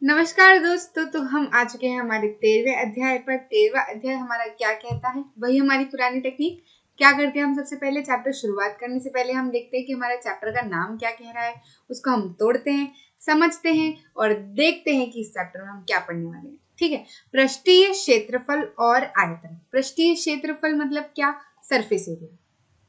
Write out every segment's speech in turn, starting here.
नमस्कार दोस्तों। तो हम आ चुके हैं हमारे 13वें अध्याय पर। 13वां अध्याय हमारा क्या कहता है, वही हमारी पुरानी टेक्निक। क्या करते हैं हम, सबसे पहले चैप्टर शुरुआत करने से पहले हम देखते हैं कि हमारा चैप्टर का नाम क्या कह रहा है। उसको हम तोड़ते हैं, समझते हैं और देखते हैं कि इस चैप्टर में हम क्या पढ़ने वाले हैं। ठीक है, पृष्ठीय क्षेत्रफल और आयतन। पृष्ठीय क्षेत्रफल मतलब क्या? Surface area.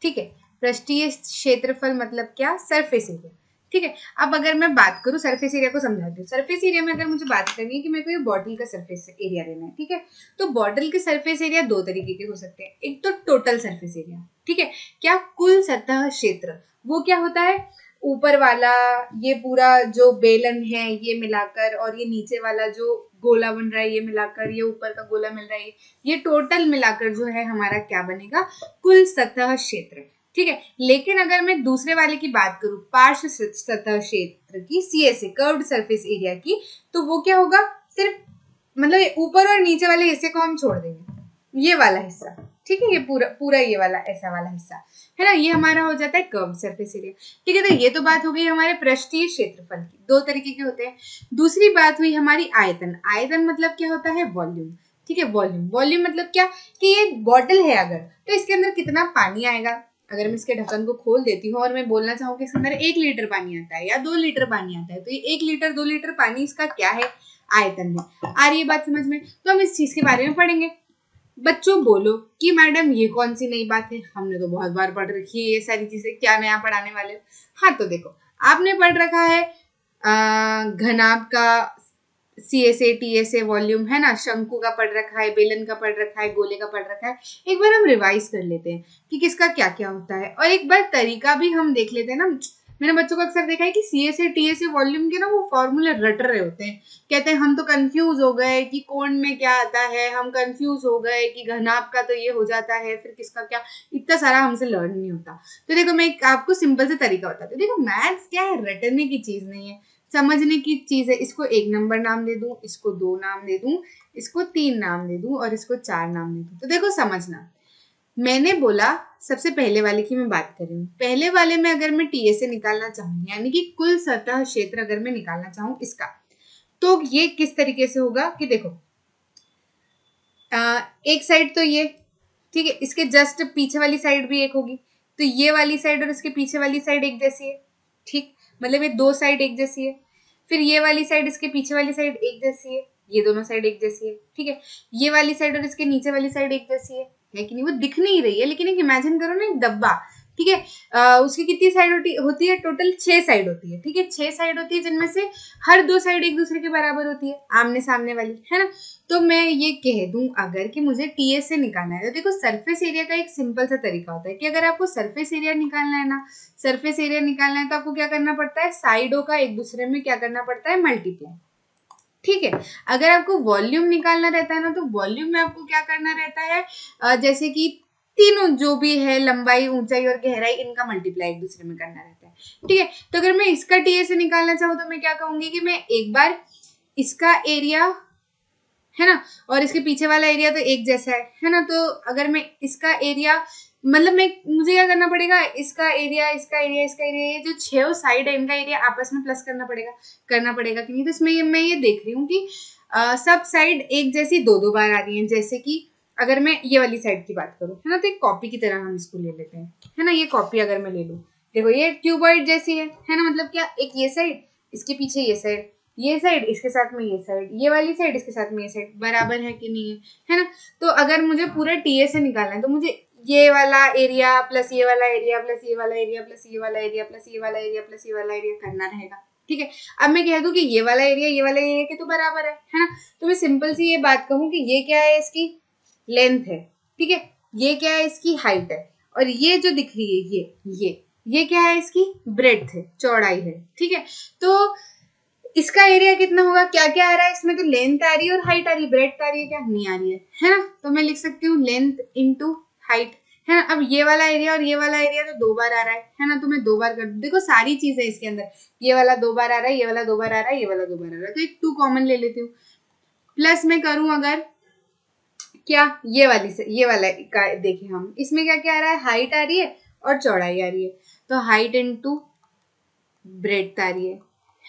ठीक है, पृष्ठीय क्षेत्रफल मतलब क्या? Surface area. ठीक है, अब अगर मैं बात करूं सरफेस एरिया को समझाती हूँ। सरफेस एरिया में अगर मुझे बात करनी है कि मेरे को ये बॉटल का सरफेस एरिया लेना है, ठीक है, तो बॉटल के सरफेस एरिया दो तरीके के हो सकते हैं। एक तो टोटल सरफेस एरिया, ठीक है, क्या कुल सतह क्षेत्र, वो क्या होता है? ऊपर वाला ये पूरा जो बेलन है ये मिलाकर, और ये नीचे वाला जो गोला बन रहा है ये मिलाकर, ये ऊपर का गोला मिल रहा है, ये टोटल मिलाकर जो है हमारा क्या बनेगा? कुल सतह क्षेत्र। ठीक है, लेकिन अगर मैं दूसरे वाले की बात करूं, पार्श्व सतह क्षेत्र की, सीएसए, कर्व्ड सरफेस एरिया की, तो वो क्या होगा? सिर्फ मतलब ऊपर और नीचे वाले हिस्से को हम छोड़ देंगे, ये वाला हिस्सा, ठीक है, ये पूरा ये वाला ऐसा वाला हिस्सा है ना, ये हमारा हो जाता है कर्व्ड सरफेस एरिया। ठीक है, तो ये तो बात हो गई हमारे पृष्ठीय क्षेत्रफल की, दो तरीके के होते हैं। दूसरी बात हुई हमारी आयतन। आयतन मतलब क्या होता है? वॉल्यूम। ठीक है, वॉल्यूम। वॉल्यूम मतलब क्या कि ये बॉटल है अगर, तो इसके अंदर कितना पानी आएगा। अगर मैं इसके ढक्कन को खोल देती हूँ और मैं बोलना चाहूँ कि इसके अंदर 1 लीटर पानी आता है या 2 लीटर पानी आता है, तो ये 1 लीटर 2 लीटर पानी इसका क्या है? आयतन है। आ रही है बात समझ में? तो हम इस चीज के बारे में पढ़ेंगे। बच्चों बोलो कि मैडम ये कौन सी नई बात है, हमने तो बहुत बार पढ़ रखी है ये सारी चीजें, क्या नया पढ़ाने वाले हो? हाँ, तो देखो, आपने पढ़ रखा है घनाभ का सीएसए टीएसए वॉल्यूम, है ना, शंकु का पढ़ रखा है, बेलन का पढ़ रखा है, गोले का पढ़ रखा है। एक बार हम रिवाइज कर लेते हैं कि किसका क्या क्या होता है, और एक बार तरीका भी हम देख लेते हैं ना। मैंने बच्चों को अक्सर देखा है कि सीएसए टीएसए वॉल्यूम के ना वो फॉर्मूले रट रहे होते हैं, कहते हैं हम तो कंफ्यूज हो गए कि कोण में क्या आता है, हम कंफ्यूज हो गए कि घनाभ का तो ये हो जाता है, फिर किसका क्या, इतना सारा हमसे लर्न नहीं होता। तो देखो, मैं आपको सिंपल से तरीका बताती हूँ। देखो, मैथ्स क्या है? रटने की चीज नहीं है, समझने की चीज है। इसको 1 नंबर नाम दे दूं, इसको 2 नाम दे दूं, इसको 3 नाम दे दूं और इसको 4 नाम दे दूं, तो देखो समझना। मैंने बोला सबसे पहले वाले की मैं बात कर रही हूँ। पहले वाले में अगर मैं टीएसए निकालना चाहूँ, यानी कि कुल सतह क्षेत्र अगर मैं निकालना चाहूँ इसका, तो ये किस तरीके से होगा कि देखो, एक साइड तो ये, ठीक है, इसके जस्ट पीछे वाली साइड भी एक होगी, तो ये वाली साइड और इसके पीछे वाली साइड एक जैसी है। ठीक, मतलब ये दो साइड एक जैसी है। फिर ये वाली साइड इसके पीछे वाली साइड एक जैसी है, ये दोनों साइड एक जैसी है। ठीक है, ये वाली साइड और इसके नीचे वाली साइड एक जैसी है कि नहीं? वो दिख नहीं रही है, लेकिन एक इमेजिन करो ना, एक डब्बा, ठीक है, उसकी कितनी साइड होती है? टोटल 6 साइड होती है। ठीक है, 6 साइड होती है, जिनमें से हर 2 साइड एक दूसरे के बराबर होती है, आमने सामने वाली, है ना। तो मैं ये कह दूं अगर कि मुझे टीएस से निकालना है, तो देखो सरफेस एरिया का एक सिंपल सा तरीका होता है कि अगर आपको सरफेस एरिया निकालना है ना, सरफेस एरिया निकालना है, तो आपको क्या करना पड़ता है? साइडों का एक दूसरे में क्या करना पड़ता है? मल्टीप्लाई। ठीक है, अगर आपको वॉल्यूम निकालना रहता है ना, तो वॉल्यूम में आपको क्या करना रहता है? जैसे कि तीनों जो भी है, लंबाई, ऊंचाई और गहराई, इनका मल्टीप्लाई एक दूसरे में करना रहता है। ठीक है, तो अगर मैं इसका टीए से निकालना चाहूँ, तो मैं क्या कहूंगी कि मैं एक बार इसका एरिया, है ना, और इसके पीछे वाला एरिया तो एक जैसा है ना, तो अगर मैं इसका एरिया, मतलब मुझे क्या करना पड़ेगा? इसका एरिया, इसका एरिया, इसका एरिया, ये जो 6 साइड है इनका एरिया आपस में प्लस करना पड़ेगा कि नहीं? तो इसमें मैं ये देख रही हूँ कि सब साइड एक जैसी दो बार आ रही है। जैसे कि अगर मैं ये वाली साइड की बात करूँ, है ना, तो एक कॉपी की तरह हम इसको ले लेते हैं, है ना। ये कॉपी अगर मैं ले लूँ, देखो ये क्यूबॉइड जैसी है ना, मतलब क्या, एक ये साइड, इसके पीछे ये साइड, ये साइड इसके साथ में ये साइड, ये वाली साइड इसके साथ में ये साइड बराबर है कि नहीं है ना। तो अगर मुझे पूरा टीए से निकालना है, तो मुझे ये वाला एरिया प्लस ये वाला एरिया प्लस ये वाला एरिया प्लस ये वाला एरिया प्लस ये वाला एरिया प्लस ये वाला एरिया करना रहेगा। ठीक है, अब मैं कह दूं कि ये वाला एरिया के तो बराबर है ना। तो मैं सिंपल सी ये बात कहूँ कि ये क्या है? इसकी लेंथ है। ठीक है, ये क्या है? इसकी हाइट है। और ये जो दिख रही है ये क्या है? इसकी ब्रेड्थ है, चौड़ाई है। ठीक है, तो इसका एरिया कितना होगा? क्या क्या आ रहा है इसमें? तो लेंथ आ रही है और हाइट आ रही है, ब्रेड्थ आ रही है, क्या नहीं आ रही है ना। तो मैं लिख सकती हूँ लेंथ इंटू हाइट, है ना। अब ये वाला एरिया और ये वाला एरिया तो 2 बार आ रहा है ना, तो मैं 2 बार कर दूं। देखो सारी चीज है इसके अंदर, ये वाला 2 बार आ रहा है, ये वाला 2 बार आ रहा है, ये वाला 2 बार आ रहा है, तो एक 2 कॉमन ले लेती हूँ। प्लस मैं करूं अगर, क्या, ये वाला का देखिए, हम इसमें क्या क्या आ रहा है? हाइट आ रही है और चौड़ाई आ रही है, तो हाइट इंटू ब्रेड्थ आ रही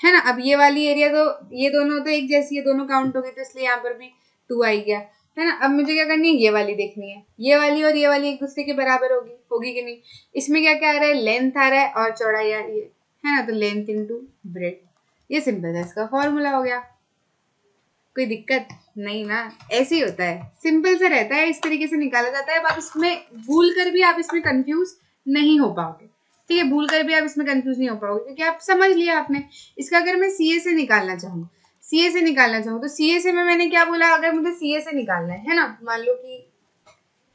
है ना। अब ये वाली एरिया तो ये दोनों तो एक जैसी है, दोनों काउंट हो गई, तो इसलिए यहाँ पर भी 2 आई गया, है ना। अब मुझे क्या करनी है, ये वाली देखनी है, ये वाली और ये वाली एक दूसरे के बराबर होगी कि नहीं। इसमें क्या क्या आ रहा है, लेंथ आ रहा है और चौड़ाई आ रही है ना, तो लेंथ इंटू ब्रेड, ये सिंपल है, इसका फॉर्मूला हो गया। कोई दिक्कत नहीं ना, ऐसे ही होता है, सिंपल से रहता है, इस तरीके से निकाला जाता है। अब आप इसमें भूल कर भी आप इसमें कंफ्यूज नहीं हो पाओगे, ठीक है, भूल कर भी आप इसमें कंफ्यूज नहीं हो पाओगे, क्योंकि आप समझ लिया आपने। इसका अगर मैं सीए से निकालना चाहूँ, तो सीए से में मैंने क्या बोला, अगर मुझे सीए से निकालना है ना, मान लो कि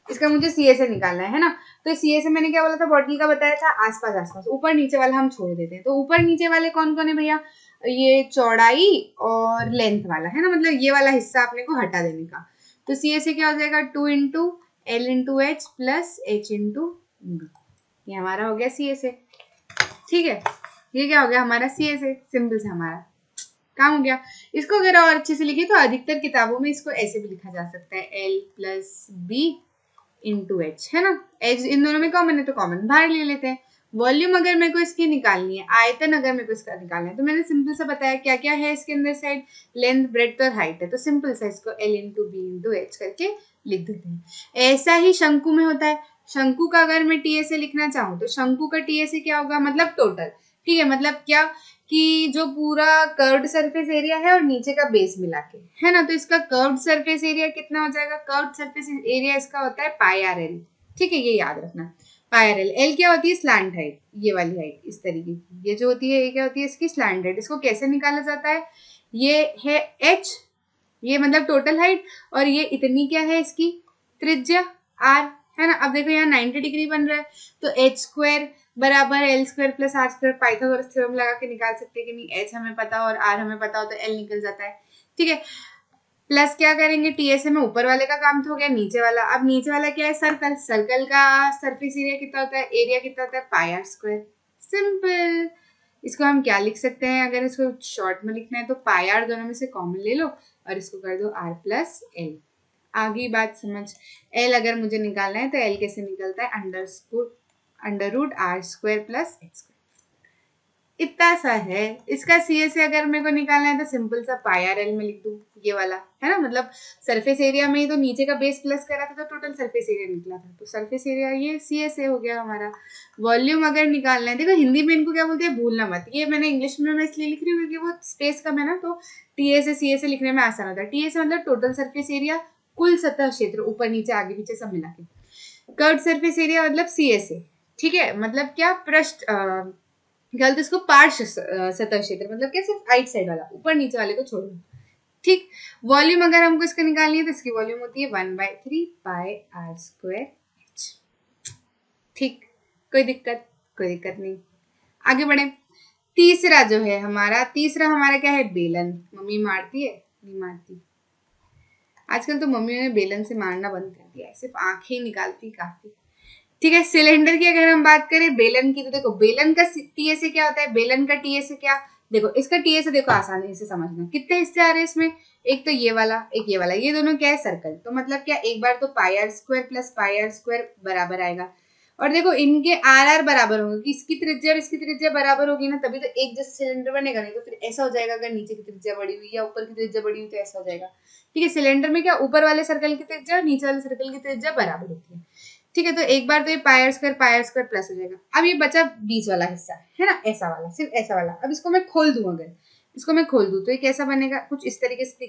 इसका मुझे सीए से निकालना है ना, तो सीए से मैंने क्या बोला था, बॉटल का बताया था, आसपास, ऊपर नीचे वाला हम छोड़ देते हैं। तो ऊपर नीचे वाले कौन कौन है भैया, ये चौड़ाई और लेंथ वाला, है ना, मतलब ये वाला हिस्सा अपने को हटा देने का। तो सीए से क्या हो जाएगा, 2 into L into H plus H into B, ये हमारा हो गया सीए से, ठीक है। ये क्या हो गया हमारा सीए से, सिंपल से हमारा काम हो गया। इसको अगर और अच्छे से लिखे तो अधिकतर किताबों में इसको ऐसे भी लिखा जा सकता है, L plus B into H, है ना। एच इन दोनों में कॉमन है तो कॉमन बाहर ले लेते हैं। वॉल्यूम अगर मेरे को इसकी निकालनी है, आयतन अगर मेरे को इसका निकालना है, तो मैंने सिंपल सा बताया क्या क्या है इसके अंदर साइड, लेंथ ब्रेड्थ और हाइट है, तो सिंपल सा इसको L into B into H करके लिख देते हैं। ऐसा ही शंकु में होता है। शंकु का अगर मैं टी ए से लिखना चाहूँ तो शंकु का टी ए से क्या होगा, मतलब टोटल, ठीक है, मतलब क्या कि जो पूरा कर्व्ड सरफेस एरिया है और नीचे का बेस मिला के, है ना, तो इसका कर्व्ड सरफेस एरिया कितना हो जाएगा, कर्व्ड सरफेस एरिया इसका होता है पाई आर एल, ठीक है, ये याद रखना, पाई आर एल। एल क्या होती है, स्लैंट हाइट, ये वाली हाइट इस तरीके की, ये जो होती है ये क्या होती है, इसकी स्लैंट हाइट। इसको कैसे निकाला जाता है, ये है एच, ये मतलब टोटल हाइट, और ये इतनी क्या है इसकी त्रिज्या आर, है ना। अब देखो यहाँ 90 डिग्री बन रहा है, तो एच स्क्वायर बराबर L square plus R square, Pythagoras theorem लगा के निकाल सकते हैं कि नहीं, एच हमें पता और आर हमें पता हो तो एल निकल जाता है, ठीक है। प्लस क्या करेंगे, टीएसए में ऊपर वाले का काम तो हो गया, नीचे वाला, अब नीचे वाला क्या है, सर्कल, सर्कल का सरफेस एरिया कितना होता है, एरिया कितना होता है, पाई आर स्क्वायर, सिंपल। इसको हम क्या लिख सकते हैं, अगर इसको शॉर्ट में लिखना है तो पाई आर दोनों में से कॉमन ले लो और इसको कर दो आर प्लस एल। आगे बात समझ। एल अगर मुझे निकालना है तो एल कैसे निकलता है, under root R square plus X square, इतना सा है। इसका सीए से अगर मेरे को निकालना है तो सिंपल सा पाई आर एल में लिख दूं, ये वाला, है ना, मतलब सरफेस एरिया में ही तो नीचे का बेस प्लस करा था तो टोटल सरफेस एरिया निकला था, तो सरफेस एरिया ये सीए से हो गया हमारा। वॉल्यूम अगर निकालना है, देखो हिंदी में इनको क्या बोलते हैं भूलना मत, ये मैंने इंग्लिश में मैं इसलिए लिख रही हूँ क्योंकि वो स्पेस कम है ना, तो टीए से सीए से लिखने में आसान होता है। टीए से मतलब टोटल सरफेस एरिया, कुल सतह क्षेत्र, ऊपर नीचे आगे पीछे सब मिला के। कर्व्ड सरफेस एरिया मतलब सीए से, ठीक है, मतलब क्या पृष्ठ गलत, इसको पार्श्व सतह क्षेत्र, मतलब क्या सिर्फ राइट साइड वाला, ऊपर नीचे वाले को छोड़ दो, ठीक। वॉल्यूम अगर हमको इसका निकालनी है तो इसकी वॉल्यूम होती है 1/3 पाई आर स्क्वायर एच, ठीक। कोई दिक्कत नहीं, आगे बढ़े। तीसरा जो है हमारा, क्या है, बेलन। मम्मी मारती है, नहीं मारती, आजकल तो मम्मियों ने बेलन से मारना बंद कर दिया है, सिर्फ आंखें ही निकालती काफी, ठीक है। सिलेंडर की अगर हम बात करें बेलन की, तो देखो बेलन का टीए से क्या होता है, बेलन का टीए से क्या, देखो इसका टीए से देखो आसानी से समझना, कितने हिस्से आ रहे हैं इसमें, एक तो ये वाला, एक ये वाला, ये दोनों क्या है, सर्कल, तो मतलब क्या, एक बार तो pi r square plus pi r square बराबर आएगा, और देखो इनके आर आर बराबर होंगे कि इसकी त्रिज्या और इसकी त्रिज्या बराबर होगी ना, तभी तो एक जैसा सिलेंडर बनेगा, नहीं तो फिर ऐसा हो जाएगा, अगर नीचे की त्रिज्या बड़ी हुई या ऊपर की त्रिज्या बड़ी हुई तो ऐसा हो जाएगा, ठीक है। सिलेंडर में क्या, ऊपर वाले सर्कल की त्रिज्या और नीचे वाले सर्कल की त्रिज्या बराबर होती है, ठीक है। तो एक बार तो ये पाई आर स्क्वायर प्लस हो जाएगा। अब ये बचा बीच वाला हिस्सा, है ना, ऐसा वाला, सिर्फ ऐसा वाला। अब इसको मैं खोल दूं, अगर इसको मैं खोल दूं तो ये कैसा बनेगा, कुछ इस तरीके से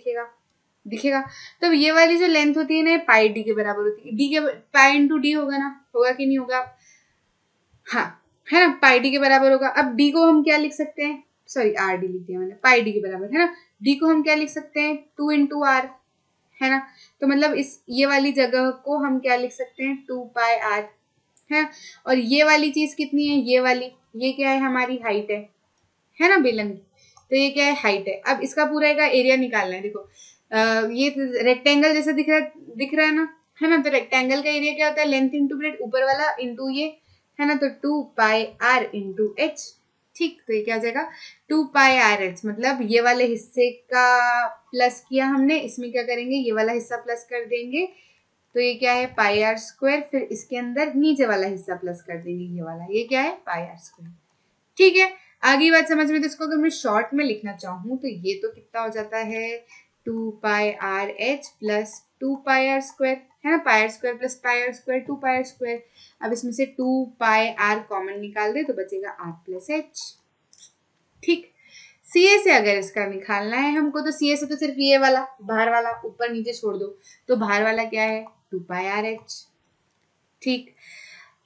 दिखेगा। तो ये वाली जो लेंथ होती है ना, पाई डी के बराबर होती है, डी के पाई इंटू डी होगा ना, होगा कि नहीं होगा, हाँ, है ना, पाई डी के बराबर होगा। अब डी को हम क्या लिख सकते हैं, सॉरी आर डी लिख दिया मैंने, पाई डी के बराबर, है ना, डी को हम क्या लिख सकते हैं, 2 इंटू आर, है ना, तो मतलब इस ये वाली जगह को हम क्या लिख सकते हैं, 2 पाई आर, है। और ये वाली चीज कितनी है, ये वाली, ये क्या है, हमारी हाइट है ना बेलन की, तो ये क्या है, हाइट है। अब इसका पूरा का एरिया निकालना है, देखो ये रेक्टेंगल जैसा दिख रहा है ना, है ना, तो रेक्टेंगल का एरिया क्या होता है, लेंथ इंटू ब्रेड, ऊपर वाला इंटू ये, है ना, तो 2 पाई आर इंटू एच, ठीक। तो ये क्या हो जाएगा, 2 पाई आर एच, मतलब ये वाले हिस्से का प्लस किया हमने, इसमें क्या करेंगे, ये वाला हिस्सा प्लस कर देंगे, तो ये क्या है, पाई आर स्क्वायर, फिर इसके अंदर नीचे वाला हिस्सा प्लस कर देंगे, ये वाला, ये क्या है, पाई आर स्क्वायर, ठीक है। आगे बात समझ में, तो इसको अगर मैं शॉर्ट में लिखना चाहूँ तो ये तो कितना हो जाता है 2πr(h) प्लस 2πr² है ना, πr² प्लस πr², 2πr²। अब इसमें से 2πr कॉमन निकाल दे तो बचेगा r प्लस h। ठीक, सीए से अगर इसका निकालना है हमको, तो सीए से तो सिर्फ ये वाला बाहर वाला ऊपर नीचे छोड़ दो, तो बाहर वाला क्या है 2πrh। ठीक,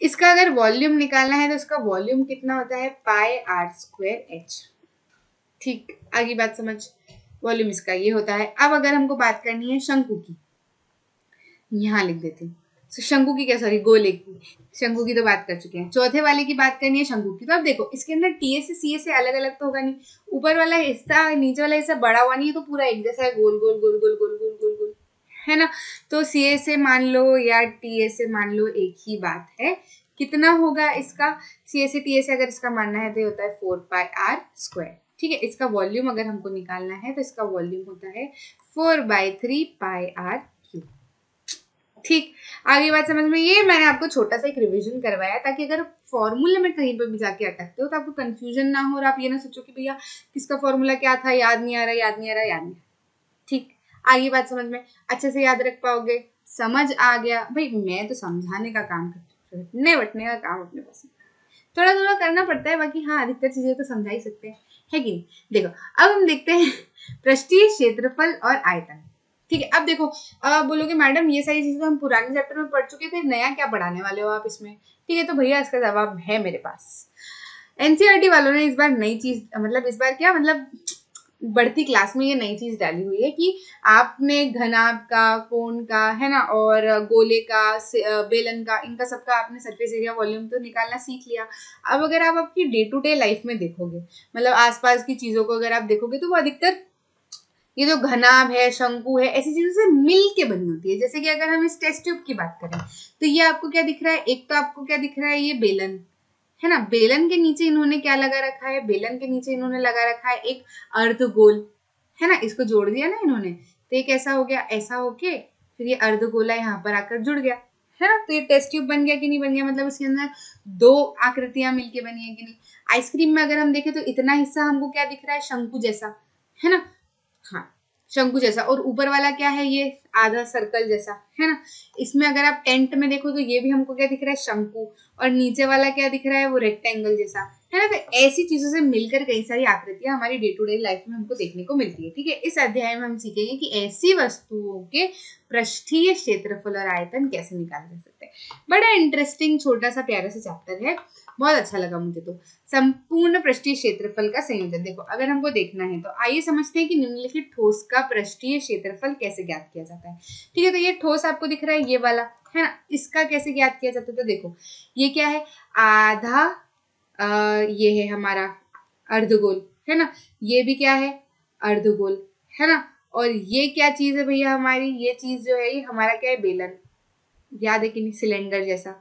इसका अगर वॉल्यूम निकालना है तो इसका वॉल्यूम कितना होता है πr²h। ठीक, आगे बात समझ, वॉल्यूम इसका ये होता है। अब अगर हमको बात करनी है शंकु की, यहाँ लिख देते हैं। तो शंकु की क्या, सॉरी गोले की, शंकु की तो बात कर चुके हैं। चौथे वाले की बात करनी है शंकु की। तो अब देखो इसके अंदर टीए से सीए से अलग अलग तो होगा नहीं, ऊपर वाला हिस्सा नीचे वाला हिस्सा बड़ा हुआ नहीं है, तो पूरा एक जैसा है, गोल गोल गोल गोल गोल गोल गोल गोल, है ना। तो सीए से मान लो या टीए से मान लो, एक ही बात है। कितना होगा इसका, सीए से टीए से अगर इसका मानना है तो ये होता है 4πr²। ठीक है, इसका वॉल्यूम अगर हमको निकालना है तो इसका वॉल्यूम होता है 4/3πr²। ठीक, आगे बात समझ में। ये मैंने आपको छोटा सा एक रिवीजन करवाया ताकि अगर फॉर्मूला में कहीं पर भी जाके अटकते हो तो आपको कंफ्यूजन ना हो और आप ये ना सोचो कि भैया किसका फॉर्मूला क्या था, याद नहीं आ रहा, याद नहीं आ रहा, याद नहीं। ठीक, आगे बात समझ में, अच्छे से याद रख पाओगे। समझ आ गया भाई, मैं तो समझाने का काम करती हूँ, रटने वटने का काम अपने पास थोड़ा थोड़ा करना पड़ता है, बाकी हाँ अधिकतर चीजें तो समझा ही सकते हैं, है कि नहीं। देखो अब हम देखते हैं पृष्ठीय क्षेत्रफल और आयतन। ठीक है, अब देखो अब आप बोलोगे मैडम ये सारी चीजें हम पुराने चैप्टर में पढ़ चुके थे, नया क्या पढ़ाने वाले हो आप इसमें। ठीक है, तो भैया इसका जवाब है मेरे पास। एनसीईआरटी वालों ने इस बार नई चीज, मतलब इस बार क्या मतलब बढ़ती क्लास में ये नई चीज डाली हुई है कि आपने घनाभ का, कोण का, है ना, और गोले का, बेलन का, इनका सबका आपने सरफेस एरिया वॉल्यूम तो निकालना सीख लिया। अब अगर आप आपकी डे टू डे लाइफ में देखोगे, मतलब आसपास की चीजों को अगर आप देखोगे, तो वो अधिकतर ये जो घनाभ है, शंकु है, ऐसी चीजों से मिल के बनी होती है। जैसे कि अगर हम इस टेस्ट ट्यूब की बात करें तो ये आपको क्या दिख रहा है, एक तो आपको क्या दिख रहा है, ये बेलन है ना, बेलन के नीचे इन्होंने क्या लगा रखा है, बेलन के नीचे इन्होंने लगा रखा है एक अर्धगोल, है ना, इसको जोड़ दिया ना इन्होंने, तो ये कैसा हो गया, ऐसा होके फिर ये अर्धगोला यहाँ पर आकर जुड़ गया, है ना। तो ये टेस्ट ट्यूब बन गया कि नहीं बन गया, मतलब इसके अंदर दो आकृतियां मिलके बनी है कि नहीं। आइसक्रीम में अगर हम देखें तो इतना हिस्सा हमको क्या दिख रहा है, शंकु जैसा, है ना, हाँ शंकु जैसा, और ऊपर वाला क्या है, ये आधा सर्कल जैसा, है ना। इसमें अगर आप टेंट में देखो तो ये भी हमको क्या दिख रहा है, शंकु, और नीचे वाला क्या दिख रहा है, वो रेक्टेंगल जैसा, है ना। तो ऐसी चीजों से मिलकर कई सारी आकृतियां हमारी डे टू डे लाइफ में हमको देखने को मिलती है। ठीक है, इस अध्याय में हम सीखेंगे कि ऐसी वस्तुओं के पृष्ठीय क्षेत्रफल और आयतन कैसे निकाले जा सकते हैं। बड़ा इंटरेस्टिंग छोटा सा प्यारा सा चैप्टर है, बहुत अच्छा लगा मुझे। तो संपूर्ण पृष्ठीय क्षेत्रफल का संयोजन, देखो अगर हमको देखना है तो आइए समझते हैं कि निम्नलिखित ठोस का पृष्ठीय क्षेत्रफल कैसे ज्ञात किया जाता है। ठीक है, तो ये ठोस आपको दिख रहा है ये वाला, है ना, इसका कैसे ज्ञात किया जाता है, तो देखो ये क्या है, आधा ये है हमारा अर्धगोल, है ना, ये भी क्या है अर्धगोल, है ना, और ये क्या चीज है भैया हमारी, ये चीज जो है ये हमारा क्या है, बेलन, याद है कि नहीं, सिलेंडर जैसा,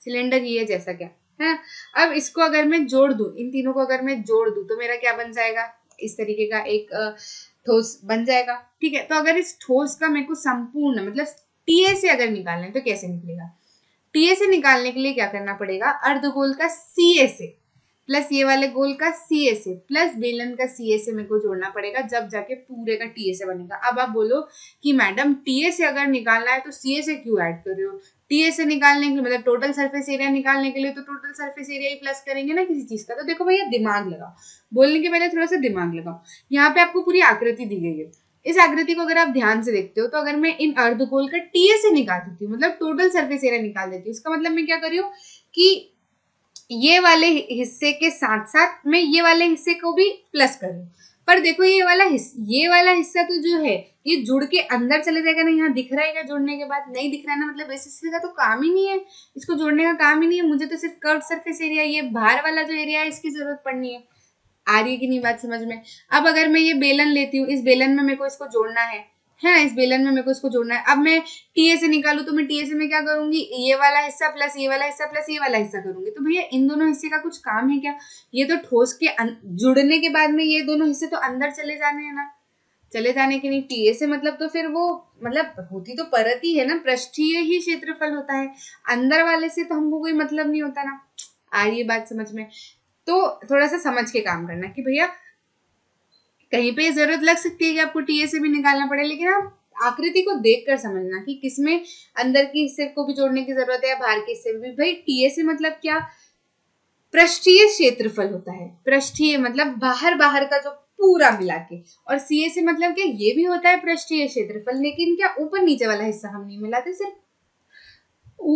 सिलेंडर ये जैसा क्या है। अब इसको अगर मैं जोड़ दूं, इन तीनों को अगर मैं जोड़ दूं तो मेरा क्या बन जाएगा, इस तरीके का एक ठोस बन जाएगा। ठीक है, तो अगर इस ठोस का मेरे को संपूर्ण मतलब टीए से अगर निकालना है तो कैसे निकलेगा, टीए से निकालने के लिए क्या करना पड़ेगा, अर्धगोल का सीए से प्लस ये वाले गोल का सीए से प्लस बेलन का सीए से मेरे को जोड़ना पड़ेगा, जब जाके पूरे का टीए से बनेगा। अब आप बोलो कि मैडम टीए से अगर निकालना है तो सीए से क्यों ऐड कर रहे हो, टीए से निकालने के लिए मतलब टोटल सरफेस एरिया निकालने के लिए तो टोटल सरफेस एरिया ही प्लस करेंगे ना किसी चीज का। तो देखो भैया दिमाग लगाओ, बोलने के पहले थोड़ा सा दिमाग लगाओ। यहाँ पे आपको पूरी आकृति दी गई है, इस आकृति को अगर आप ध्यान से देखते हो तो अगर मैं इन अर्धगोल का टीए से निकाल देती हूँ, मतलब टोटल सरफेस एरिया निकाल देती हूँ, इसका मतलब मैं क्या कर रही हूँ कि ये वाले हिस्से के साथ साथ मैं ये वाले हिस्से को भी प्लस कर रही हूँ। पर देखो ये वाला हिस्सा तो जो है ये जुड़ के अंदर चले जाएगा ना, यहाँ दिख रहा है क्या जोड़ने के बाद, नहीं दिख रहा है ना, मतलब इस हिस्से का तो काम ही नहीं है, इसको जोड़ने का काम ही नहीं है, मुझे तो सिर्फ कर्व सरफेस एरिया, ये बाहर वाला जो एरिया है इसकी जरूरत पड़नी है। आ रही है कि नहीं बात समझ में। अब अगर मैं ये बेलन लेती हूँ, इस बेलन में मेरे को इसको जोड़ना है ना, इस बेलन में मेरे को इसको जोड़ना है। अब मैं टीए से निकालू तो मैं टीए से मैं क्या करूंगी, ये वाला हिस्सा प्लस ये वाला हिस्सा प्लस ये वाला हिस्सा करूंगी। तो भैया इन दोनों हिस्से का कुछ काम है क्या, ये तो ठोस के जुड़ने के बाद में ये दोनों हिस्से तो अंदर चले जाने हैं ना, चले जाने के नहीं, टीए से मतलब तो फिर वो मतलब होती तो परत ही है ना, पृष्ठीय ही क्षेत्रफल होता है, अंदर वाले से तो हमको कोई मतलब नहीं होता ना। आ रही है बात समझ में। तो थोड़ा सा समझ के काम करना कि भैया कहीं पे जरूरत लग सकती है कि आपको टीए से भी निकालना पड़े, लेकिन आप आकृति को देखकर समझना कि किसमें अंदर के हिस्से को भी जोड़ने की जरूरत है या बाहर के हिस्से भी। भाई टीए से मतलब क्या, पृष्ठीय क्षेत्रफल होता है। पृष्ठीय मतलब बाहर बाहर का जो पूरा मिला के, और सीए से मतलब क्या, ये भी होता है पृष्ठीय क्षेत्रफल, लेकिन क्या ऊपर नीचे वाला हिस्सा हम नहीं मिलाते, सिर्फ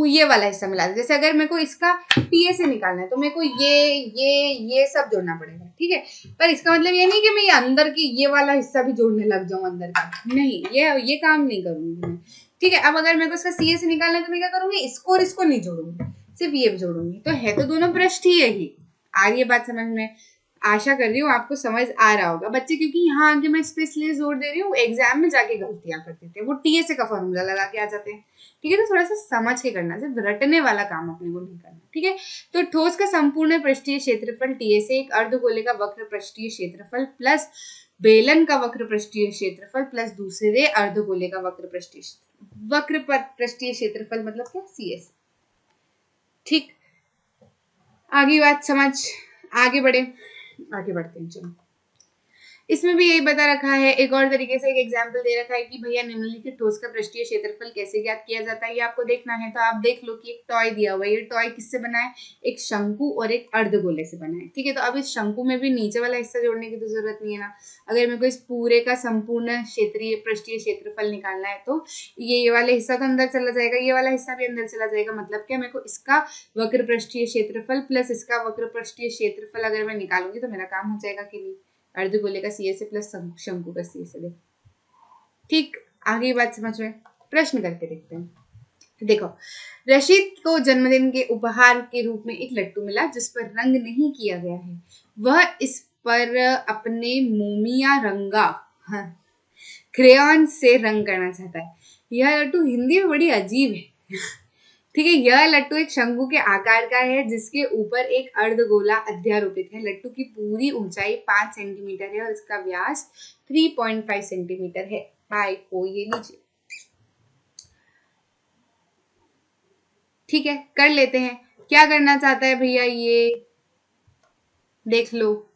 ये वाला हिस्सा मिलाते। जैसे अगर मेरे को इसका टीए से निकालना है तो मेरे को ये सब जोड़ना पड़ेगा, ठीक है। पर इसका मतलब ये नहीं कि मैं ये अंदर की ये वाला हिस्सा भी जोड़ने लग जाऊं अंदर का, नहीं, ये काम नहीं करूंगी मैं, ठीक है। अब अगर मेरे को इसका सीए से निकालना है तो मैं क्या करूंगी, इसको और इसको नहीं जोड़ूंगी, सिर्फ ये जोड़ूंगी। तो है तो दोनों पृष्ठीय ही। आ रही है बात समझ में? आशा कर रही हूँ आपको समझ आ रहा होगा बच्चे, क्योंकि यहाँ आगे मैं इस पे इसलिए जोर दे रही हूँ, एग्जाम में जाके गलतियां करते थे, वो टीएसए का फॉर्मूला लगा के आ जाते हैं, ठीक है। तो थोड़ा सा समझ के करना, सिर्फ रटने वाला काम अपने को नहीं करना, ठीक है। तो ठोस का संपूर्ण पृष्ठीय क्षेत्रफल टीएसए एक अर्धगोले का वक्र पृष्ठीय क्षेत्रफल प्लस बेलन का वक्र पृष्ठीय क्षेत्रफल प्लस दूसरे अर्धगोले का वक्र पृष्ठीय क्षेत्रफल मतलब क्या, सीएस, ठीक। आगे बात समझ, आगे बढ़ते हैं, चलो। इसमें भी यही बता रखा है, एक और तरीके से एक एग्जाम्पल दे रखा है कि भैया निम्नलिखित ठोस का पृष्ठीय क्षेत्रफल कैसे ज्ञात किया जाता है, ये आपको देखना है। तो आप देख लो कि एक टॉय दिया हुआ है, ये टॉय किससे बना है, एक शंकु और एक अर्धगोले से बना है, ठीक है। तो अब इस शंकु में भी नीचे वाला हिस्सा जोड़ने की तो जरूरत नहीं है ना। अगर मेरे को इस पूरे का संपूर्ण क्षेत्रीय पृष्ठीय क्षेत्रफल निकालना है तो ये वाला हिस्सा तो अंदर चला जाएगा, ये वाला हिस्सा भी अंदर चला जाएगा। मतलब क्या, मेरे को इसका वक्र पृष्ठीय क्षेत्रफल प्लस इसका वक्र पृष्ठीय क्षेत्रफल अगर मैं निकालूंगी तो मेरा काम हो जाएगा कि नहीं, अर्धगोले का सीएसए प्लस शंकु का सीएसए। ठीक, आगे बात समझ में, प्रश्न करके देखते हैं। देखो, रशीद को जन्मदिन के उपहार के रूप में एक लट्टू मिला जिस पर रंग नहीं किया गया है। वह इस पर अपने मोमिया रंगा क्रेयॉन से रंग करना चाहता है। यह लट्टू हिंदी में बड़ी अजीब है, ठीक है। यह लट्टू एक शंकु के आकार का है जिसके ऊपर एक अर्धगोला अध्यारोपित है। लट्टू की पूरी ऊंचाई 5 सेंटीमीटर है और इसका व्यास 3.5 सेंटीमीटर है। पाई को ये लीजिए, ठीक है, कर लेते हैं। क्या करना चाहता है भैया, ये देख लो,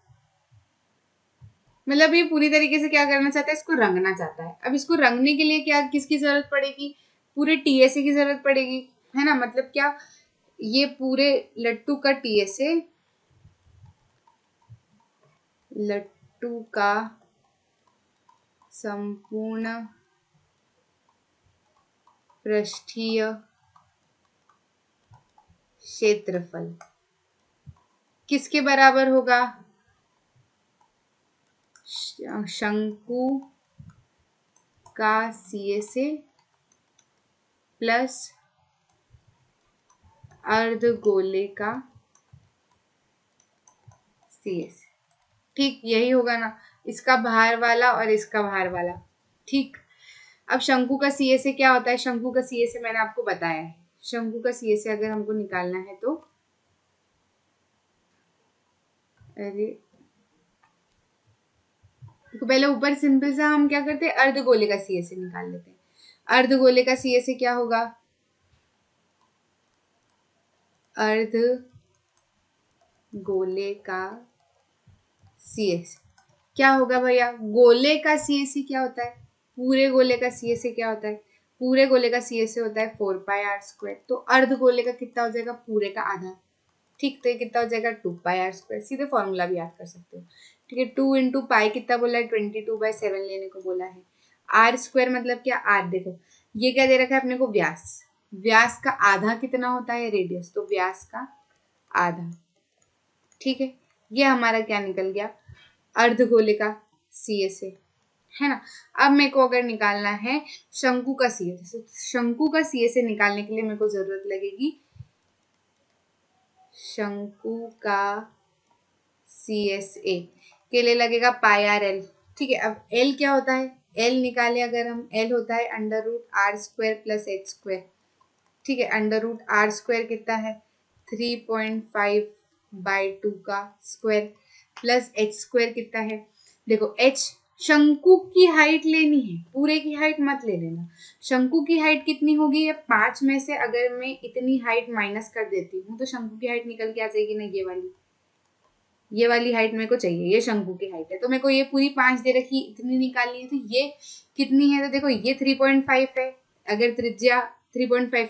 मतलब ये पूरी तरीके से क्या करना चाहता है, इसको रंगना चाहता है। अब इसको रंगने के लिए क्या, किसकी जरूरत पड़ेगी, पूरे टीएसए की जरूरत पड़ेगी, है ना। मतलब क्या, ये पूरे लट्टू का टीएसए, लट्टू का संपूर्ण पृष्ठीय क्षेत्रफल किसके बराबर होगा, शंकु का सीएसए प्लस अर्धगोले का सीएसए, ठीक, यही होगा ना, इसका बाहर वाला और इसका बाहर वाला, ठीक। अब शंकु का सीएसए क्या होता है, शंकु का सीएसए मैंने आपको बताया है। शंकु का सीएसए अगर हमको निकालना है तो, अरे तो पहले ऊपर सिंपल सा हम क्या करते हैं, अर्धगोले का सीएसए निकाल लेते हैं। अर्धगोले का सीएसए क्या होगा, अर्धगोले का सीएसए क्या होगा भैया, गोले का सीएसए क्या होता है, पूरे गोले का सीएसए क्या होता है, पूरे गोले का सीएसए होता है 4 पाई आर स्क्वायर। तो अर्धगोले का कितना हो जाएगा, पूरे का आधा, ठीक। तो ये कितना हो जाएगा 2 पाई आर स्क्वायर, सीधे फॉर्मूला भी याद कर सकते हो, ठीक है। 2 इंटू पाई कितना बोला है, 22/7 लेने को बोला है। आर स्क्वायर मतलब क्या, आर, देखो ये क्या दे रखा है अपने को, व्यास, व्यास का आधा कितना होता है, रेडियस, तो व्यास का आधा, ठीक है। ये हमारा क्या निकल गया, अर्धगोले का सीएसए, है ना। अब मेरे को अगर निकालना है शंकु का सीएसए, शंकु का सीएसए निकालने के लिए मेरे को जरूरत लगेगी शंकु का सीएसए के लिए लगेगा पाई आर एल, ठीक है। अब एल क्या होता है, एल निकाले अगर हम, एल होता है under root R square plus H square, ठीक है। अंडर रूट आर स्क्वायर कितना है, 3.5/2 का स्क्वायर प्लस एच स्क्वायर कितना है, देखो एच शंकु की हाइट लेनी है, पूरे की हाइट मत ले लेना। शंकु की हाइट कितनी होगी, ये 5 में से अगर मैं इतनी हाइट माइनस कर देती हूँ तो शंकु की हाइट निकल के आ जाएगी ना, ये वाली, ये वाली हाइट मेरे को चाहिए, ये शंकु की हाइट है, तो मेरे को ये पूरी 5 दे रखी, इतनी निकालनी है। तो ये कितनी है, तो देखो ये 3.5 है। अगर त्रिज्या 3.5,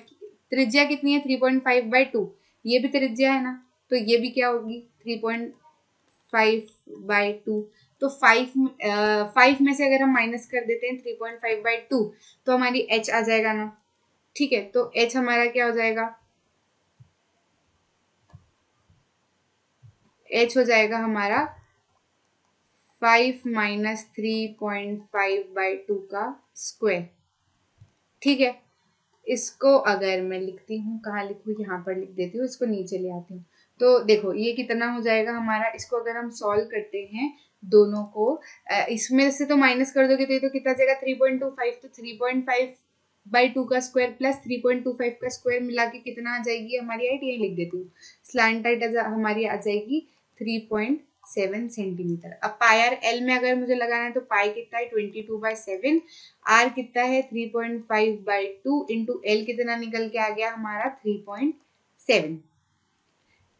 त्रिज्या कितनी है 3.5/2, ये भी त्रिज्या है ना, तो ये भी क्या होगी 3.5/2। तो 5 में से अगर हम माइनस कर देते हैं 3.5/2 तो हमारी h आ जाएगा ना। ठीक है, तो h हमारा क्या हो जाएगा, h हो जाएगा हमारा 5 - 3.5/2 का स्क्वायर। ठीक है, इसको अगर मैं लिखती हूँ, कहाँ लिखूँ, यहाँ पर लिख देती हूँ, इसको नीचे ले आती हूँ। तो देखो ये कितना हो जाएगा हमारा, इसको अगर हम सॉल्व करते हैं दोनों को, इसमें से तो माइनस कर दोगे तो ये तो कितना जाएगा 3.25, तो 3.5/2 का स्क्वायर प्लस 3.25 का स्क्वायर मिला के कितना आ जाएगी हमारी हाइट, ये लिख देती हूँ। स्लैंट हाइट हमारी आ जाएगी 3.7 सेंटीमीटर। अब पाई आर एल में अगर मुझे लगाना है तो पाई कितना है 22/7, आर कितना है 3.5/2 इंटू एल कितना निकल के आ गया हमारा 3.7।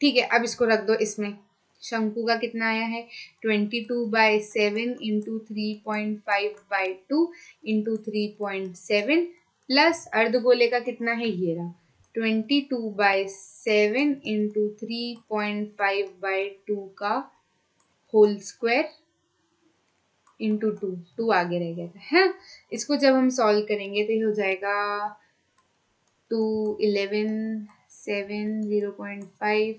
ठीक है, अब इसको रख दो इसमें, शंकु का कितना आया है 22/7 इंटू 3.5/2 इंटू 3.7 प्लस अर्धगोले का कितना है, ये रहा 22/7 इंटू 3.5/2 का होल स्क्वायर इंटू 2 आगे रह गया था है। इसको जब हम सॉल्व करेंगे तो ये हो जाएगा 2 11 7 0.5,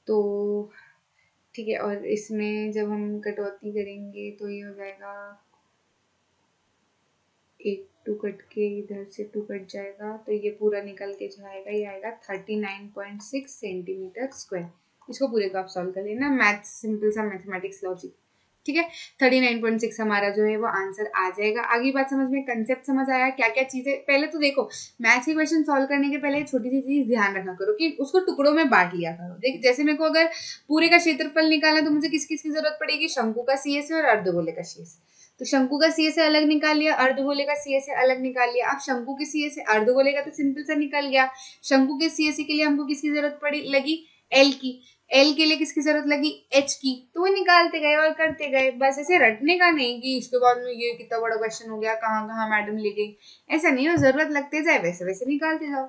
तो ठीक है, और इसमें जब हम कटौती करेंगे तो ये हो जाएगा, एक 2 कट के इधर से 2 कट जाएगा, तो ये पूरा निकल के जो आएगा ये आएगा 39.6 सेंटीमीटर स्क्वायर। इसको पूरे को आप सॉल्व कर लेना, मैथ सिंपल सा मैथमेटिक्स लॉजिक। ठीक है, 39.6 हमारा जो है वो आंसर आ जाएगा। आगे बात समझ में, कंसेप्ट समझ आया, क्या क्या चीजें। पहले तो देखो मैथ्स के क्वेश्चन सॉल्व करने के पहले छोटी सी चीज ध्यान रखा करो कि उसको टुकड़ों में बांट लिया करो। देख जैसे मेरे को अगर पूरे का क्षेत्रफल निकालना तो मुझे किस किस की जरूरत पड़ेगी, शंकु का CA और अर्धगोले का CA। तो शंकु का CA से अलग निकाल लिया, अर्धगोले का CA से अलग निकाल लिया। अब शंकु के CA से अर्धगोले का तो सिंपल सा निकल गया। शंकु के CA के लिए हमको किसकी जरूरत पड़ी लगी, एल की। एल के लिए किसकी जरूरत लगी, एच की। तो वो निकालते गए और करते गए, बस ऐसे रटने का नहीं कि इसके बाद में ये कितना बड़ा क्वेश्चन हो गया, कहाँ कहाँ मैडम ले गई, ऐसा नहीं हो। जरूरत लगते जाए वैसे वैसे निकालते जाओ।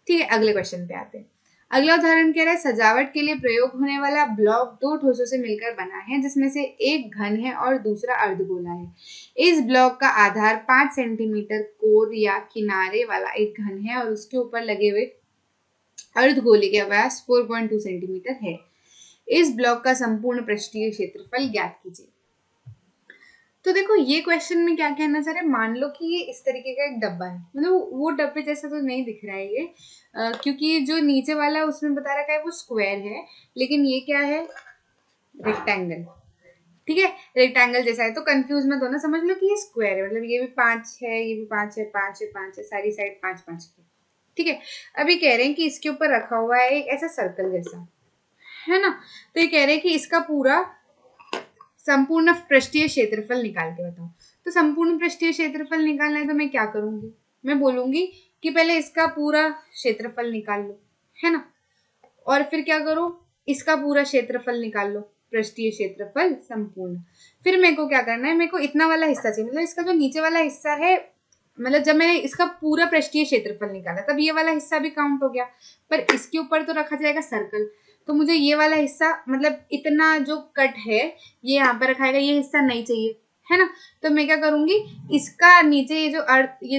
ठीक है, अगले क्वेश्चन पे आते हैं। अगला उदाहरण कह रहा है सजावट के लिए प्रयोग होने वाला ब्लॉक 2 ठोसों से मिलकर बना है, जिसमें से एक घन है और दूसरा अर्धगोला है। इस ब्लॉक का आधार 5 सेंटीमीटर कोर या किनारे वाला एक घन है और उसके ऊपर लगे हुए अर्धगोले का व्यास 4.2 सेंटीमीटर है। इस ब्लॉक का संपूर्ण पृष्ठीय क्षेत्रफल ज्ञात कीजिए। तो देखो ये क्वेश्चन में क्या कहना चाह रहे हैं, मान लो कि ये इस तरीके का एक डब्बा है, मतलब वो डब्बे जैसा तो नहीं दिख रहा है ये, क्योंकि जो नीचे वाला है उसमें बता रखा है वो स्क्वायर है, लेकिन ये क्या है रेक्टेंगल। ठीक है, रेक्टेंगल जैसा है, तो कंफ्यूज मत होना, समझ लो कि ये स्क्वायर है, मतलब ये भी 5 है, ये भी 5 है, 5 है, 5 है, सारी साइड 5-5 की। ठीक है, अभी कह रहे हैं कि इसके ऊपर रखा हुआ है एक ऐसा सर्कल जैसा, है ना। तो ये कह रहे हैं कि इसका पूरा संपूर्ण पृष्ठीय क्षेत्रफल निकाल के बताओ। तो संपूर्ण पृष्ठीय क्षेत्रफल निकालना है तो मैं क्या करूंगी, मैं बोलूंगी कि पहले इसका पूरा क्षेत्रफल निकाल लो, है ना, और फिर क्या करो, इसका पूरा क्षेत्रफल निकाल लो, पृष्ठीय क्षेत्रफल संपूर्ण। फिर मेरे को क्या करना है, मेरे को इतना वाला हिस्सा चाहिए, मतलब इसका जो नीचे वाला हिस्सा है, मतलब जब मैंने इसका पूरा पृष्ठीय क्षेत्रफल निकाला तब ये वाला हिस्सा भी काउंट हो गया, पर इसके ऊपर तो रखा जाएगा सर्कल, तो मुझे ये वाला हिस्सा, मतलब इतना जो कट है ये यहाँ पर रखाएगा, ये हिस्सा नहीं चाहिए, है ना। तो मैं क्या करूंगी, इसका नीचे ये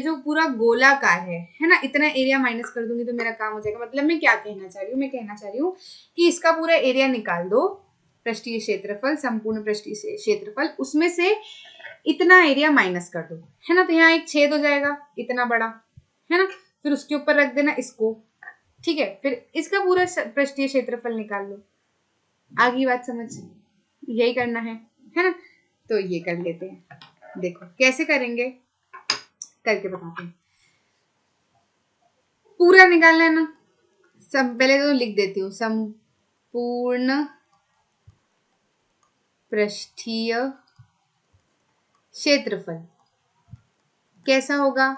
जो पूरा गोलाकार है ना, इतना एरिया माइनस कर दूंगी तो मेरा काम हो जाएगा। मतलब मैं क्या कहना चाह रही हूँ, मैं कहना चाह रही हूँ कि इसका पूरा एरिया निकाल दो, पृष्ठीय क्षेत्रफल, संपूर्ण पृष्ठीय क्षेत्रफल, उसमें से इतना एरिया माइनस कर दो, है ना। तो यहाँ एक छेद हो जाएगा इतना बड़ा, है ना, फिर उसके ऊपर रख देना इसको। ठीक है, फिर इसका पूरा पृष्ठीय क्षेत्रफल निकाल लो। आगे बात समझ, यही करना है ना। तो ये कर लेते हैं, देखो कैसे करेंगे, करके बताते हैं। पूरा निकालना है ना, पहले तो लिख देती हूँ, संपूर्ण पृष्ठीय क्षेत्रफल कैसा होगा,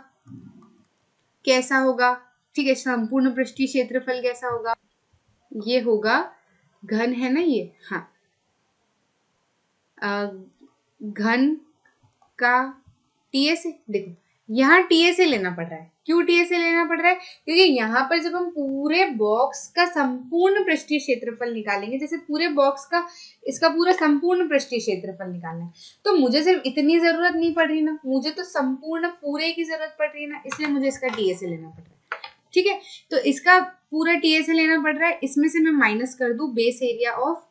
कैसा होगा, ठीक है, संपूर्ण पृष्ठीय क्षेत्रफल कैसा होगा, ये होगा घन है ना ये, हाँ घन का टीएसए, देखो यहाँ टीएसए लेना पड़ रहा है। क्यों टीएसए लेना पड़ रहा है? क्योंकि यहाँ पर जब हम पूरे बॉक्स का संपूर्ण पृष्ठीय क्षेत्रफल निकालेंगे, जैसे पूरे बॉक्स का इसका पूरा संपूर्ण पृष्ठीय क्षेत्रफल निकालना है, तो मुझे सिर्फ इतनी जरूरत नहीं पड़ रही ना, मुझे तो संपूर्ण पूरे की जरूरत पड़ रही है ना, इसलिए मुझे इसका टीएसए लेना पड़ रहा है। ठीक है, तो इसका पूरा टीएसए लेना पड़ रहा है। इसमें से मैं माइनस कर दूं बेस एरिया ऑफ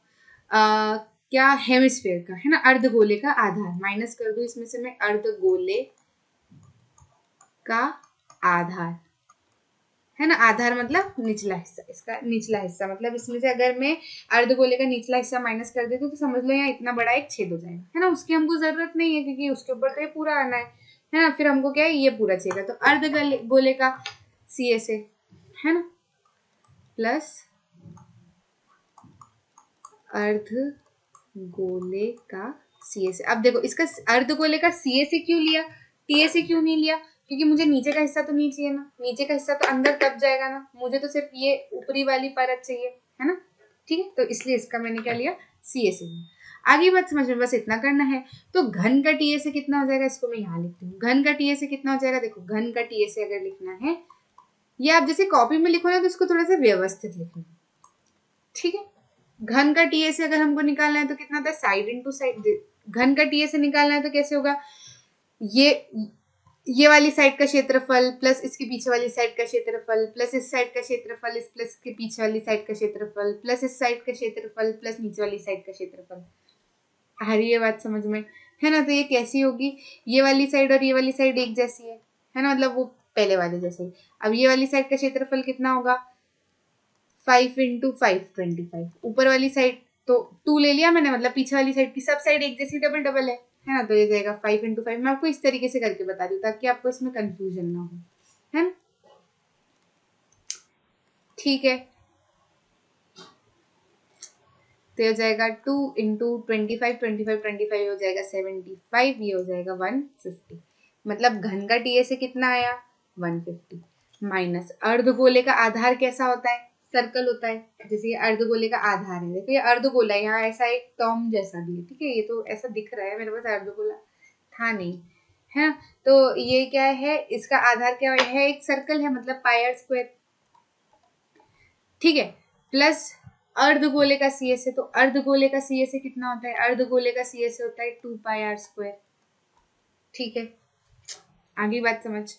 क्या हेमिस्फीयर का, है ना, अर्धगोले का आधार, माइनस कर दूं इसमें से मैं अर्धगोले का आधार, है ना, आधार मतलब निचला हिस्सा, इसका निचला हिस्सा, मतलब इसमें से अगर मैं अर्धगोले का निचला हिस्सा माइनस कर देती हूँ तो समझ लो यहाँ इतना बड़ा एक छेद हो जाएगा, है ना। उसकी हमको जरूरत नहीं है क्योंकि उसके ऊपर तो ये पूरा आना है ना। फिर हमको क्या है, ये पूरा चाहिए, तो अर्धगोले का CSA, है ना, प्लस अर्धगोले का CSA। अब देखो इसका अर्धगोले का CSA क्यों लिया, TSA क्यों नहीं लिया? क्योंकि मुझे नीचे का हिस्सा तो नहीं चाहिए ना, नीचे का हिस्सा तो अंदर दब जाएगा ना, मुझे तो सिर्फ ये ऊपरी वाली परत चाहिए, है ना। ठीक है, तो इसलिए इसका मैंने क्या लिया, CSA लिया। आगे बात समझ में, बस इतना करना है। तो घन का TSA कितना हो जाएगा, इसको मैं यहाँ लिखती हूँ। घन का TSA कितना हो जाएगा, देखो घन का TSA अगर लिखना है, ये आप जैसे कॉपी में लिखो ना तो इसको थोड़ा सा व्यवस्थित लिखना, ठीक है। घन का TSA अगर हमको निकालना है तो कितना होता है, साइड इंटू साइड। घन का TSA निकालना है तो कैसे होगा, ये वाली साइड का क्षेत्रफल प्लस इसके पीछे वाली साइड का क्षेत्रफल प्लस इस साइड का क्षेत्रफल प्लस के पीछे वाली साइड का क्षेत्रफल प्लस इस साइड का क्षेत्रफल प्लस नीचे वाली साइड का क्षेत्रफल। आ रही है बात समझ में, है ना। तो ये कैसी होगी, ये वाली साइड और ये वाली साइड एक जैसी है ना, मतलब वो पहले वाले जैसे। अब ये वाली साइड का क्षेत्रफल कितना होगा, 5 इंटू 5 25। ऊपर वाली साइड तो 2 ले लिया मैंने, मतलब पीछे वाली साइड की सब साइड एक जैसी डबल डबल है ना, तो ये जाएगा 5 इंटू 5। मैं आपको इस तरीके से करके बता दूं ताकि आपको इसमें कंफ्यूजन ना हो, है ना। ठीक है, तो ये हो जाएगा 2 इंटू 25 25 25 हो जाएगा 75, ये हो जाएगा 150। मतलब घन का TSA कितना आया, 150 माइनस अर्धगोले का आधार कैसा होता है, सर्कल होता है। जैसे ये अर्धगोले का आधार है, देखो ये अर्धगोला, यहाँ ऐसा एक टर्म जैसा भी है, ठीक है, ये तो ऐसा दिख रहा है, मेरे पास अर्धगोला था नहीं, है। तो ये क्या है, इसका आधार क्या है, एक सर्कल है, मतलब पाई आर स्क्वायर, ठीक है, प्लस अर्धगोले का CSA। तो अर्धगोले का CSA कितना होता है, अर्धगोले का CSA होता है 2 पाई आर स्क्वायर। ठीक है, आगे बात समझ।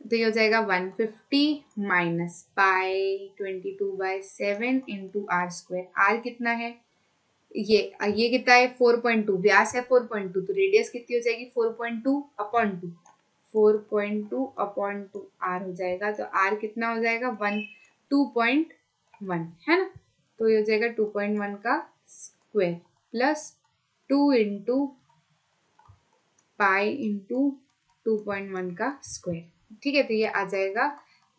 तो ये हो जाएगा 150 minus pi 22/7 into R square. R कितना है, ये कितना है, 4.2, व्यास है 4.2, तो रेडियस कितनी हो जाएगी, 4.2/2, 4.2/2 आर हो जाएगा। तो आर कितना हो जाएगा, 2.1, है ना। तो ये हो जाएगा 2.1 का square plus 2 into pi into 2.1 का स्क्वायर। ठीक है, तो ये आ जाएगा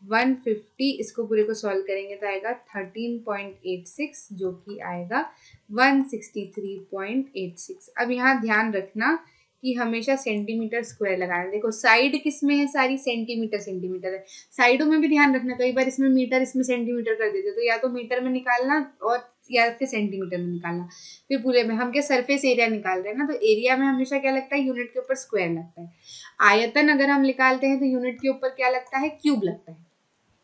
150, इसको पूरे को सॉल्व करेंगे तो आएगा 13.86, जो कि आएगा 163.86। अब यहाँ ध्यान रखना कि हमेशा सेंटीमीटर स्क्वायर लगाना। देखो साइड किस में है, सारी सेंटीमीटर सेंटीमीटर है। साइडों में भी ध्यान रखना, कई बार इसमें मीटर इसमें सेंटीमीटर कर देते, तो या तो मीटर में निकालना और या फिर सेंटीमीटर में निकालना। फिर पूरे में हम क्या सरफेस एरिया निकाल रहे हैं ना, तो एरिया में हमेशा क्या लगता है, यूनिट के ऊपर स्क्वायर लगता है। आयतन अगर हम निकालते हैं तो यूनिट के ऊपर क्या लगता है, क्यूब लगता है।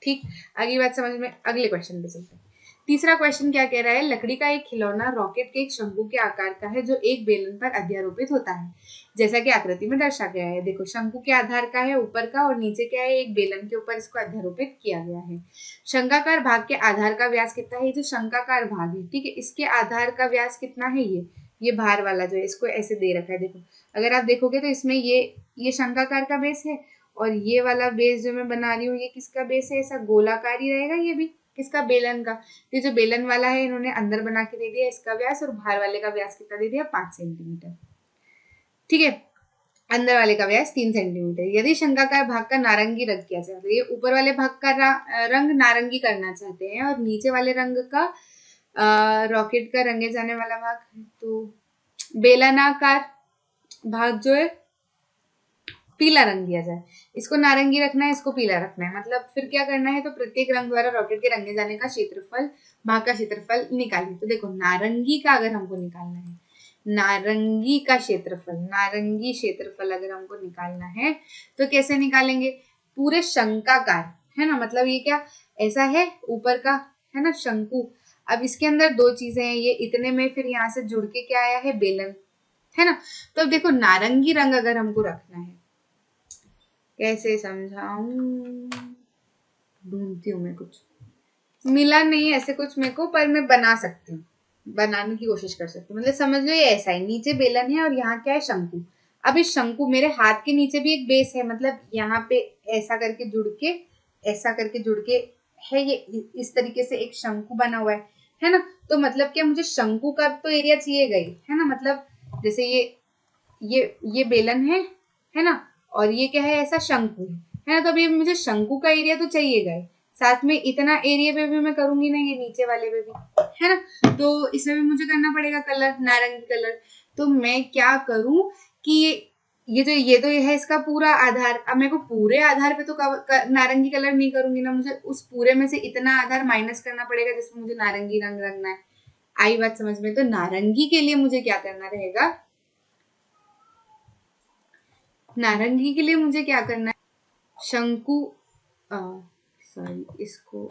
ठीक, आगे बात समझ में, अगले क्वेश्चन पे चलते हैं। तीसरा क्वेश्चन क्या कह रहा है, लकड़ी का एक खिलौना रॉकेट के एक शंकु के आकार का है जो एक बेलन पर अध्यारोपित होता है, जैसा कि आकृति में दर्शा गया है। देखो शंकु के आधार का है ऊपर का, और नीचे क्या है, एक बेलन के ऊपर इसको अध्यारोपित किया गया है। शंकाकार भाग के आधार का व्यास कितना है, ये जो शंकाकार भाग है, ठीक है, इसके आधार का व्यास कितना है, ये भार वाला जो है, इसको ऐसे दे रखा है। देखो अगर आप देखोगे तो इसमें ये शंकाकार का बेस है, और ये वाला बेस जो मैं बना रही हूँ ये किसका बेस है, ऐसा गोलाकार ही रहेगा, ये भी किसका, बेलन का। ये जो बेलन वाला है इन्होंने अंदर बना के दे दिया इसका व्यास, और बाहर वाले का व्यास कितना दे दिया, 5 सेंटीमीटर। ठीक है, अंदर वाले का व्यास 3 सेंटीमीटर। यदि शंकाकार भाग का नारंगी रंग किया जाए, तो ये ऊपर वाले भाग का रंग नारंगी करना चाहते हैं, और नीचे वाले रंग का रॉकेट का रंगे जाने वाला भाग, तो बेलनाकार भाग जो है पीला रंग दिया जाए। इसको नारंगी रखना है, इसको पीला रखना है, मतलब फिर क्या करना है, तो प्रत्येक रंग द्वारा रॉकेट के रंगे जाने का क्षेत्रफल, भाग का क्षेत्रफल निकालिए। तो देखो नारंगी का अगर हमको निकालना है, नारंगी का क्षेत्रफल, नारंगी क्षेत्रफल अगर हमको निकालना है तो कैसे निकालेंगे? पूरे शंकाकार, है ना, मतलब ये क्या ऐसा है ऊपर का, है ना, शंकु। अब इसके अंदर दो चीजें हैं, ये इतने में फिर यहाँ से जुड़ के क्या आया है? बेलन, है ना। तो अब देखो नारंगी रंग अगर हमको रखना है, कैसे समझाऊं, ढूंढती हूँ मैं, कुछ मिला नहीं ऐसे कुछ मेरे को, पर मैं बना सकती हूँ, बनाने की कोशिश कर सकती हूँ। मतलब समझ लो ये ऐसा है, नीचे बेलन है और यहाँ क्या है? शंकु। अब इस शंकु, मेरे हाथ के नीचे भी एक बेस है, मतलब यहाँ पे ऐसा करके जुड़ के, ऐसा करके जुड़ के है, ये इस तरीके से एक शंकु बना हुआ है ना। तो मतलब क्या, मुझे शंकु का तो एरिया चाहिए गई, है ना, मतलब जैसे ये बेलन है ना, और ये क्या है? ऐसा शंकु है ना। तो अभी मुझे शंकु का एरिया तो चाहिए गए, साथ में इतना एरिया पे भी मैं करूंगी ना, ये नीचे वाले पे भी, है ना। तो इसमें भी मुझे करना पड़ेगा कलर, नारंगी कलर। तो मैं क्या करूं कि ये तो ये है इसका पूरा आधार। अब मेरे को पूरे आधार पे तो नारंगी कलर नहीं करूंगी ना, मुझे उस पूरे में से इतना आधार माइनस करना पड़ेगा जिसमें मुझे नारंगी रंग रंगना है। आई बात समझ में? तो नारंगी के लिए मुझे क्या करना रहेगा? नारंगी के लिए मुझे क्या करना है? शंकु, सॉरी, इसको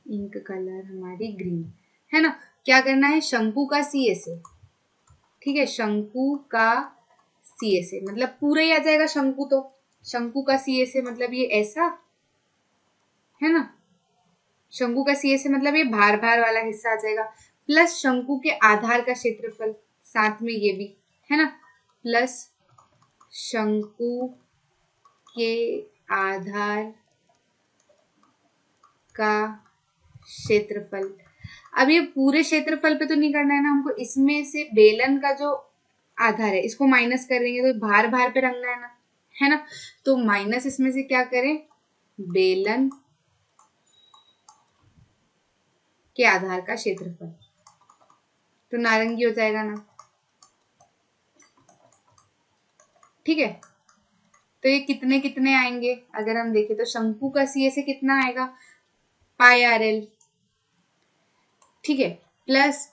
इंक कलर हमारी ग्रीन, है ना। क्या करना है? शंकु का CSA, ठीक है, शंकु का CSA मतलब पूरा ही आ जाएगा शंकु। तो शंकु का CSA मतलब ये ऐसा, है ना, शंकु का CSA मतलब ये भार भार वाला हिस्सा आ जाएगा, प्लस शंकु के आधार का क्षेत्रफल, साथ में ये भी, है ना, प्लस शंकु के आधार का क्षेत्रफल। अब ये पूरे क्षेत्रफल पे तो नहीं करना है ना हमको, इसमें से बेलन का जो आधार है इसको माइनस करेंगे तो भार भार पे रखना है ना, है ना। तो माइनस इसमें से क्या करें? बेलन के आधार का क्षेत्रफल, तो नारंगी हो जाएगा ना, ठीक है। तो ये कितने कितने आएंगे अगर हम देखें तो शंकु का CSA कितना आएगा? पाई RL, ठीक है, प्लस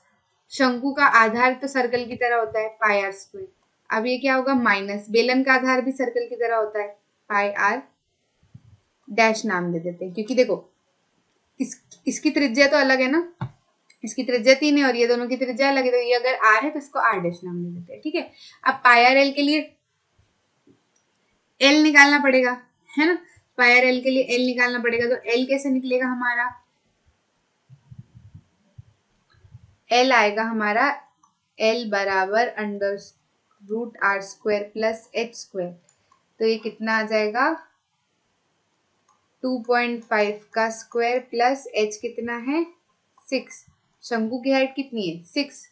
शंकु का आधार तो सर्कल की तरह होता है पाई R²। अब ये क्या होगा? माइनस बेलन का आधार भी सर्कल की तरह होता है पाई R डैश नाम दे देते हैं, क्योंकि देखो इसकी त्रिज्या तो अलग है ना, इसकी त्रिज्या 3 है और ये दोनों की त्रिज्या अलग है, तो ये अगर R है तो इसको R डैश नाम दे देते हैं, ठीक है। अब पाई RL के लिए L निकालना पड़ेगा, है ना, पाई RL के लिए L निकालना पड़ेगा। तो L कैसे निकलेगा हमारा? L आएगा हमारा L बराबर √R² प्लस H²। तो ये कितना आ जाएगा? 2.5 का स्क्वायर प्लस H कितना है? 6। शंकु की हाइट कितनी है? 6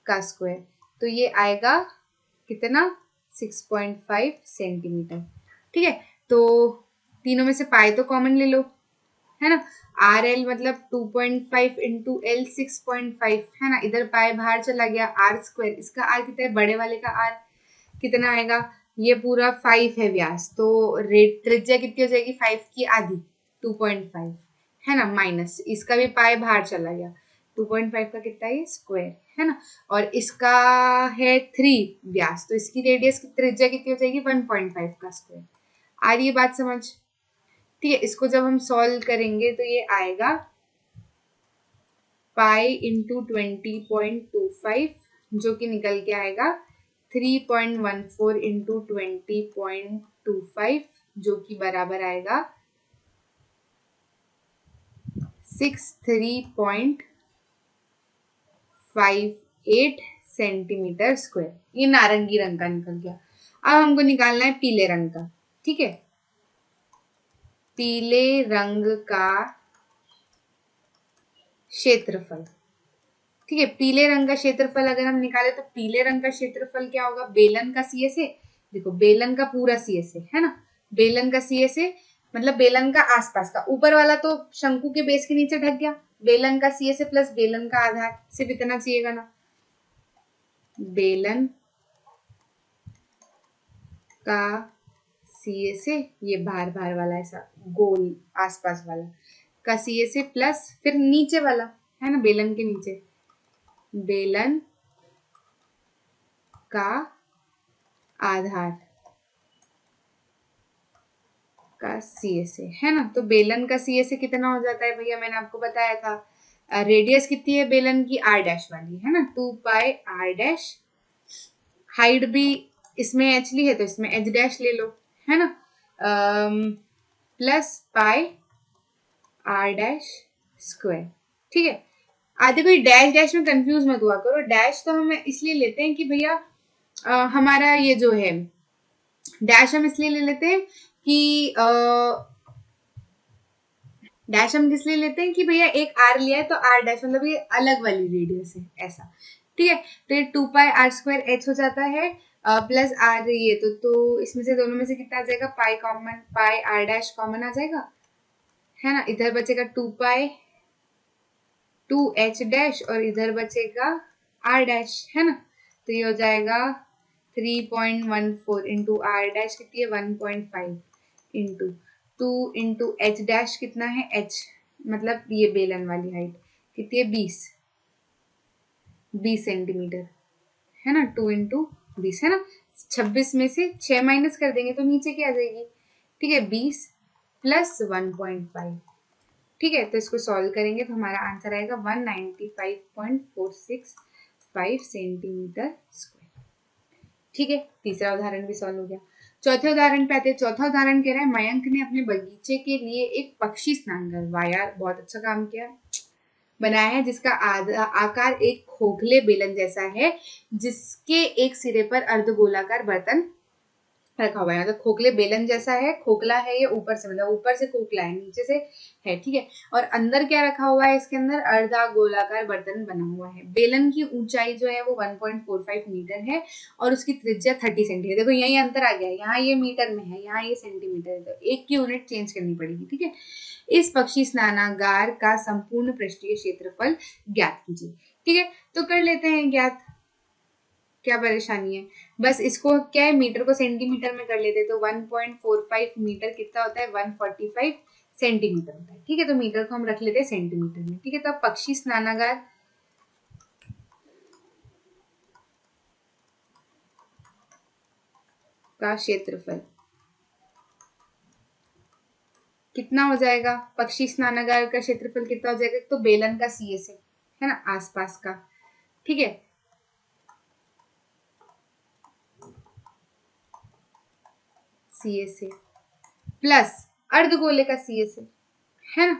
का स्क्वायर, तो ये आएगा कितना? 6.5 सेंटीमीटर, ठीक है। तो तीनों में से पाई तो कॉमन ले लो, है ना। RL मतलब 2.5 इंटू L 6.5, है ना, इधर पाई बाहर चला गया, R², इसका R कितना है? बड़े वाले का R कितना आएगा? ये पूरा 5 है व्यास, तो रेट त्रिज्या कितनी हो जाएगी? 5 की आधी, 2.5, है ना, माइनस इसका भी पाई बाहर चला गया, 2.5 का कितना है? स्क्वायर, है ना, और इसका है 3 व्यास, तो इसकी रेडियस की त्रिज्या कितनी हो जाएगी? 1.5 का स्क्वायर। आ रही है बात समझ? ठीक है, इसको जब हम सॉल्व करेंगे तो ये आएगा पाई इंटू 20.25, जो कि निकल के आएगा 3.14 इंटू 20.25, जो कि बराबर आएगा 63.58 सेंटीमीटर स्क्वायर। ये नारंगी रंग का निकल गया। अब हमको निकालना है पीले रंग का, ठीक है, पीले रंग का क्षेत्रफल, ठीक है। पीले रंग का क्षेत्रफल अगर हम निकाले तो पीले रंग का क्षेत्रफल क्या होगा? बेलन का CSA, देखो बेलन का पूरा CSA, है ना, बेलन का CSA मतलब बेलन का आसपास का, ऊपर वाला तो शंकु के बेस के नीचे ढक गया, बेलन का CSA प्लस बेलन का आधार, सिर्फ इतना चाहिएगा ना, बेलन का CSA, ये बाहर बाहर वाला ऐसा गोल आसपास वाला का सी एस ए प्लस फिर नीचे वाला है ना, बेलन के नीचे बेलन का आधार का सी एस ए है ना। तो बेलन का सी एस ए कितना हो जाता है भैया, मैंने आपको बताया था रेडियस कितनी है बेलन की, आर डैश वाली है ना, 2 पाई आर डैश। हाइट भी इसमें एच ली है तो इसमें एच डैश ले लो है ना, plus pi are dash square. ठीक है, आधे कोई डैश डैश में कंफ्यूज मत हुआ करो। डैश तो हम इसलिए लेते हैं कि भैया हमारा ये जो है डैश हम इसलिए ले लेते हैं कि डैश हम किस लिए लेते हैं कि भैया एक आर लिया है तो आर डैश मतलब ये अलग वाली रेडियस है ऐसा। ठीक है, तो ये 2 पाई आर स्क्वायर एच हो जाता है प्लस आर ये तो इसमें से दोनों में से कितना आ जाएगा, pi common, pi are dash common आ जाएगा है ना। इधर बचेगा 2 पाई 2 एच डैश और इधर बचेगा आर डैश है ना। तो ये हो जाएगा 3.14 इंटू आर डैश कितनी है 1.5 इंटू 2 इंटू एच डैश कितना है, एच मतलब ये बेलन वाली हाइट कितनी है 20 सेंटीमीटर है ना, 2 इंटू 20 है ना। 26 में से 6 माइनस कर देंगे तो नीचे क्या आ जाएगी, ठीक है 20 प्लस 1.5। ठीक है, तो इसको सॉल्व करेंगे तो हमारा आंसर आएगा 195.465 सेंटीमीटर स्क्वायर। ठीक है, तीसरा उदाहरण भी सॉल्व हो गया। चौथे उदाहरण पे आते हैं। चौथा उदाहरण कह रहा है मयंक ने अपने बगीचे के लिए एक पक्षी स्नानघर, वाह यार बहुत अच्छा काम किया, बनाया है जिसका आकार एक खोखले बेलन जैसा है, जिसके एक सिरे पर अर्धगोलाकार बर्तन रखा हुआ है। मतलब खोखले बेलन जैसा है, खोखला है ये ऊपर से, मतलब ऊपर से खोखला है नीचे से है। ठीक है, और अंदर क्या रखा हुआ है, इसके अंदर अर्धा गोलाकार बर्तन बना हुआ है। बेलन की ऊंचाई जो है वो 1.45 मीटर है और उसकी त्रिज्या 30 सेंटीमीटर। देखो यही अंतर आ गया, यहाँ ये मीटर में है, यहाँ ये सेंटीमीटर है, तो एक की यूनिट चेंज करनी पड़ेगी। ठीक है, इस पक्षी स्नानागार का संपूर्ण पृष्ठीय क्षेत्रफल ज्ञात कीजिए। ठीक है, तो कर लेते हैं ज्ञात, क्या परेशानी है, बस इसको क्या है मीटर को सेंटीमीटर में कर लेते, तो 1.45 मीटर कितना होता है 145 सेंटीमीटर होता है। ठीक है, तो मीटर को हम रख लेते हैं सेंटीमीटर में। ठीक है, तो पक्षी स्नानागार का क्षेत्रफल कितना हो जाएगा, पक्षी स्नानागार का क्षेत्रफल कितना हो जाएगा, तो बेलन का सी एस है ना आसपास का। ठीक है, सी एस प्लस अर्धगोले का सी एस है ना,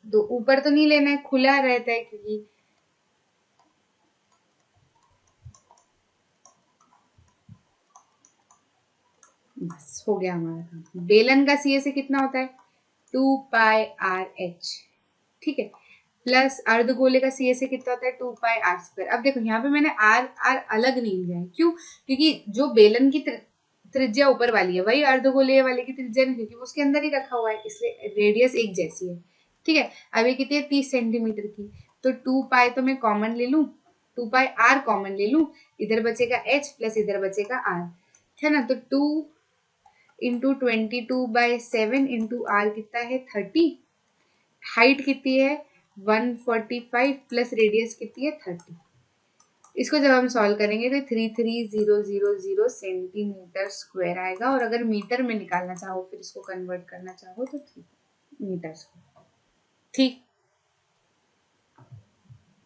तो ऊपर तो नहीं लेना है, खुला रहता है क्योंकि बस हो गया हमारा काम। बेलन का सी एस कितना होता है 2 पाई आर एच। ठीक है, प्लस अर्धगोले का सी एस कितना होता है 2 पाई आर स्क्वायर। अब देखो यहाँ पे मैंने आर आर अलग नहीं लिया है, क्यों, क्योंकि जो बेलन की त्रिज्या ऊपर वाली है वही अर्धगोले वाले की त्रिज्या नहीं, क्योंकि उसके अंदर ही रखा हुआ है, इसलिए रेडियस एक जैसी है। ठीक है, अब ये कितनी है 30 सेंटीमीटर की, तो 2 पाई तो मैं कॉमन ले लूं, 2 पाई आर कॉमन ले लूं, इधर बचेगा एच प्लस इधर बचेगा आर है ना। तो 2 इंटू 22/7 इंटू आर कितना है 30, हाइट कितनी है 145 प्लस रेडियस कितनी है 30। इसको जब हम सॉल्व करेंगे तो 33000 सेंटीमीटर स्क्वायर आएगा, और अगर मीटर में निकालना चाहो फिर इसको कन्वर्ट करना चाहो तो ठीक मीटर स्क्वायर। ठीक,